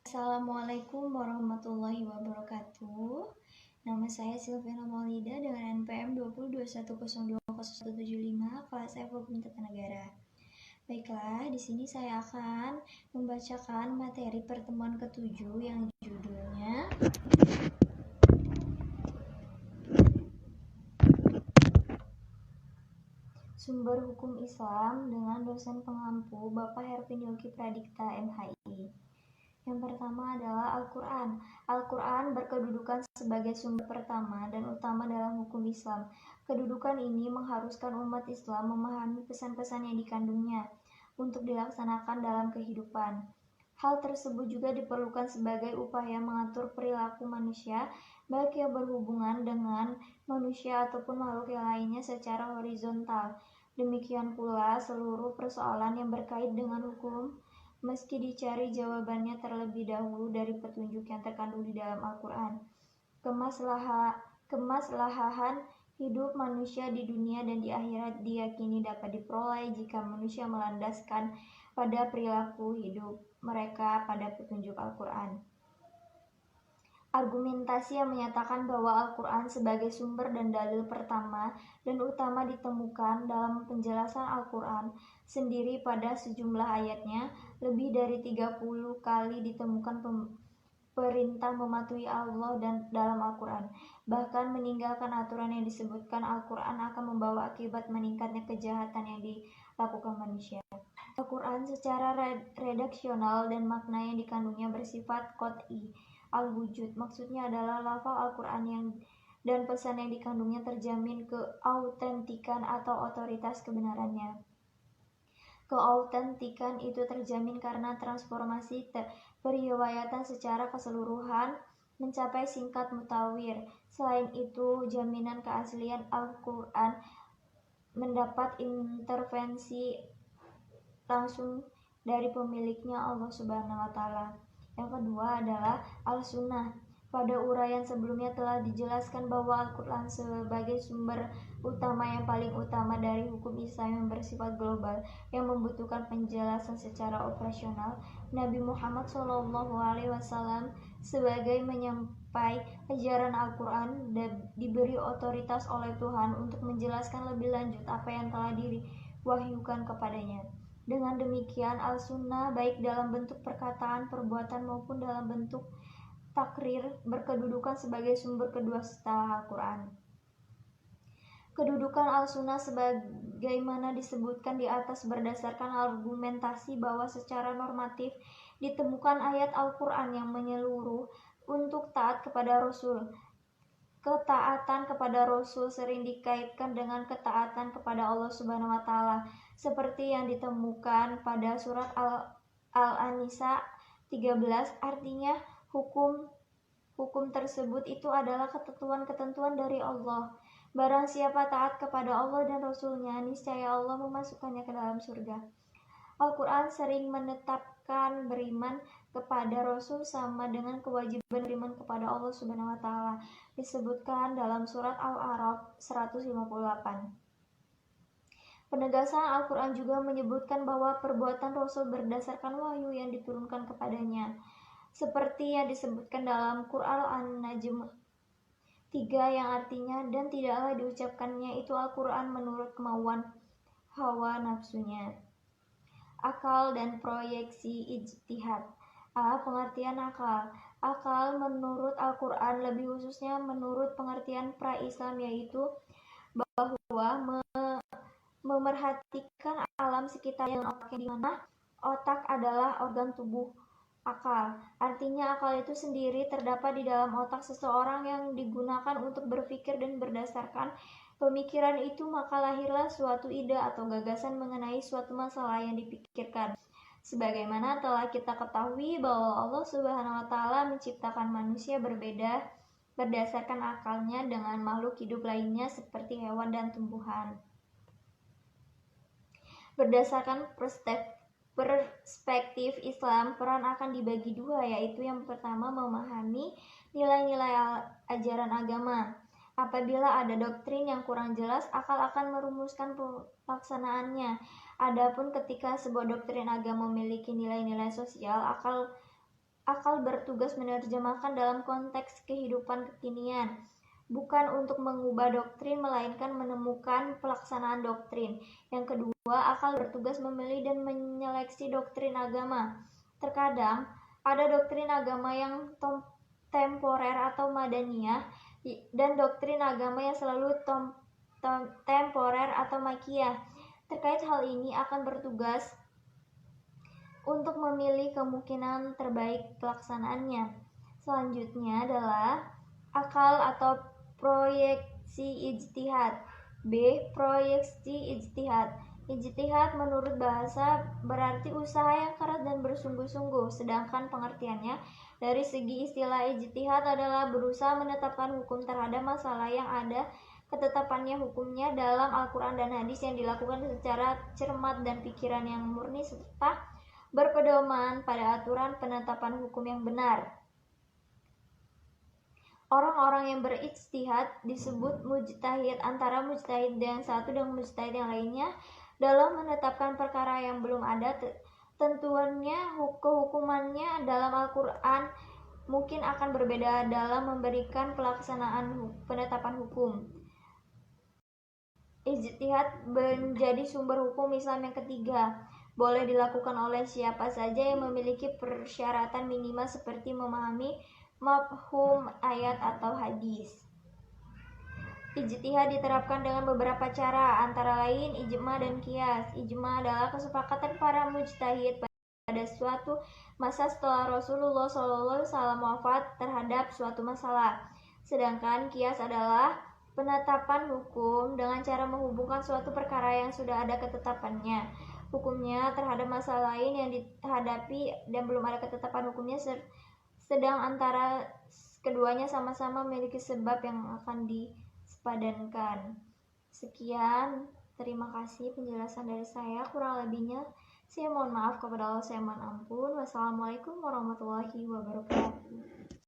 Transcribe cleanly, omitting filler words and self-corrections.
Assalamualaikum warahmatullahi wabarakatuh. Nama saya Silviana Maulida dengan NPM 2021020175 kelas F Hukum Tata Negara. Baiklah, di sini saya akan membacakan materi pertemuan ke-7 yang judulnya Sumber Hukum Islam dengan dosen pengampu Bapak Hervin Yogi Pradikta MHI. Yang pertama adalah Al-Quran. Al-Quran berkedudukan sebagai sumber pertama dan utama dalam hukum Islam. Kedudukan ini mengharuskan umat Islam memahami pesan-pesan yang dikandungnya untuk dilaksanakan dalam kehidupan. Hal tersebut juga diperlukan sebagai upaya mengatur perilaku manusia, baik yang berhubungan dengan manusia ataupun makhluk yang lainnya secara horizontal. Demikian pula seluruh persoalan yang berkait dengan hukum meski dicari jawabannya terlebih dahulu dari petunjuk yang terkandung di dalam Al-Quran. Kemaslahan hidup manusia di dunia dan di akhirat diyakini dapat diperoleh jika manusia melandaskan pada perilaku hidup mereka pada petunjuk Al-Quran. Argumentasi yang menyatakan bahwa Al-Quran sebagai sumber dan dalil pertama dan utama ditemukan dalam penjelasan Al-Quran sendiri pada sejumlah ayatnya. Lebih dari 30 kali ditemukan perintah mematuhi Allah dan dalam Al-Quran. Bahkan meninggalkan aturan yang disebutkan Al-Quran akan membawa akibat meningkatnya kejahatan yang dilakukan manusia. Al-Quran secara redaksional dan makna yang dikandungnya bersifat qat'i al-wujud, maksudnya adalah lafal Al-Quran dan pesan yang dikandungnya terjamin keautentikan atau otoritas kebenarannya. Keautentikan itu terjamin karena transformasi periwayatan secara keseluruhan mencapai singkat mutawir. Selain itu, jaminan keaslian Al-Quran mendapat intervensi langsung dari pemiliknya Allah Subhanahu wa Ta'ala. Yang kedua adalah Al-Sunnah. Pada uraian sebelumnya telah dijelaskan bahwa Al-Quran sebagai sumber utama yang paling utama dari hukum Islam yang bersifat global yang membutuhkan penjelasan secara operasional. Nabi Muhammad SAW sebagai menyampai ajaran Al-Quran diberi otoritas oleh Tuhan untuk menjelaskan lebih lanjut apa yang telah diwahyukan kepadanya. Dengan demikian, Al-Sunnah baik dalam bentuk perkataan, perbuatan maupun dalam bentuk takrir berkedudukan sebagai sumber kedua setelah Al-Quran. Kedudukan Al-Sunnah sebagaimana disebutkan di atas berdasarkan argumentasi bahwa secara normatif ditemukan ayat Al-Quran yang menyeluruh untuk taat kepada Rasul. Ketaatan kepada Rasul sering dikaitkan dengan ketaatan kepada Allah Subhanahu wa Ta'ala, seperti yang ditemukan pada surat Al-An-Nisa 13. Artinya hukum tersebut itu adalah ketentuan-ketentuan dari Allah. Barang siapa taat kepada Allah dan Rasulnya, niscaya Allah memasukkannya ke dalam surga. Al-Quran sering menetapkan beriman kepada Rasul sama dengan kewajiban beriman kepada Allah Subhanahu wa Ta'ala, disebutkan dalam surat Al-A'raf 158. Penegasan Al-Quran juga menyebutkan bahwa perbuatan Rasul berdasarkan wahyu yang diturunkan kepadanya, seperti yang disebutkan dalam Quran An-Najm 3 yang artinya, dan tidaklah diucapkannya itu Al-Quran menurut kemauan hawa nafsunya. Akal dan proyeksi ijtihad. Pengertian akal. Akal menurut Al-Quran, lebih khususnya menurut pengertian pra-Islam, yaitu bahwa memerhatikan alam sekitar yang otaknya, di mana otak adalah organ tubuh akal. Artinya akal itu sendiri terdapat di dalam otak seseorang yang digunakan untuk berpikir, dan berdasarkan pemikiran itu maka lahirlah suatu ide atau gagasan mengenai suatu masalah yang dipikirkan. Sebagaimana telah kita ketahui bahwa Allah Subhanahu wa Ta'ala menciptakan manusia berbeda berdasarkan akalnya dengan makhluk hidup lainnya seperti hewan dan tumbuhan. Berdasarkan perspektif Islam, peran akan dibagi dua, yaitu yang pertama memahami nilai-nilai ajaran agama. Apabila ada doktrin yang kurang jelas, akal akan merumuskan pelaksanaannya. Adapun ketika sebuah doktrin agama memiliki nilai-nilai sosial, akal akal bertugas menerjemahkan dalam konteks kehidupan kekinian, bukan untuk mengubah doktrin, melainkan menemukan pelaksanaan doktrin. Yang kedua, akal bertugas memilih dan menyeleksi doktrin agama. Terkadang, ada doktrin agama yang temporer atau madaniyah, dan doktrin agama yang selalu temporer atau makiyah. Terkait hal ini akan bertugas untuk memilih kemungkinan terbaik pelaksanaannya. Selanjutnya adalah akal atau proyeksi ijtihad. B. Proyeksi ijtihad. Ijtihad menurut bahasa berarti usaha yang keras dan bersungguh-sungguh, sedangkan pengertiannya dari segi istilah ijtihad adalah berusaha menetapkan hukum terhadap masalah yang ada ketetapannya hukumnya dalam Al-Quran dan hadis yang dilakukan secara cermat dan pikiran yang murni serta berpedoman pada aturan penetapan hukum yang benar. Orang-orang yang berijtihad disebut mujtahid. Antara mujtahid yang satu dan mujtahid yang lainnya dalam menetapkan perkara yang belum ada tentuannya, kehukumannya dalam Al-Quran mungkin akan berbeda dalam memberikan pelaksanaan penetapan hukum. Ijtihad menjadi sumber hukum Islam yang ketiga, boleh dilakukan oleh siapa saja yang memiliki persyaratan minimal seperti memahami mafhum ayat atau hadis. Ijtihad diterapkan dengan beberapa cara, antara lain ijma dan qiyas. Ijma adalah kesepakatan para mujtahid pada suatu masa setelah Rasulullah SAW wafat terhadap suatu masalah. Sedangkan qiyas adalah penetapan hukum dengan cara menghubungkan suatu perkara yang sudah ada ketetapannya hukumnya terhadap masalah lain yang dihadapi dan belum ada ketetapan hukumnya, sedang antara keduanya sama-sama memiliki sebab yang akan disepadankan. Sekian, terima kasih penjelasan dari saya. Kurang lebihnya saya mohon maaf kepada Allah, saya mohon ampun. Wassalamualaikum warahmatullahi wabarakatuh.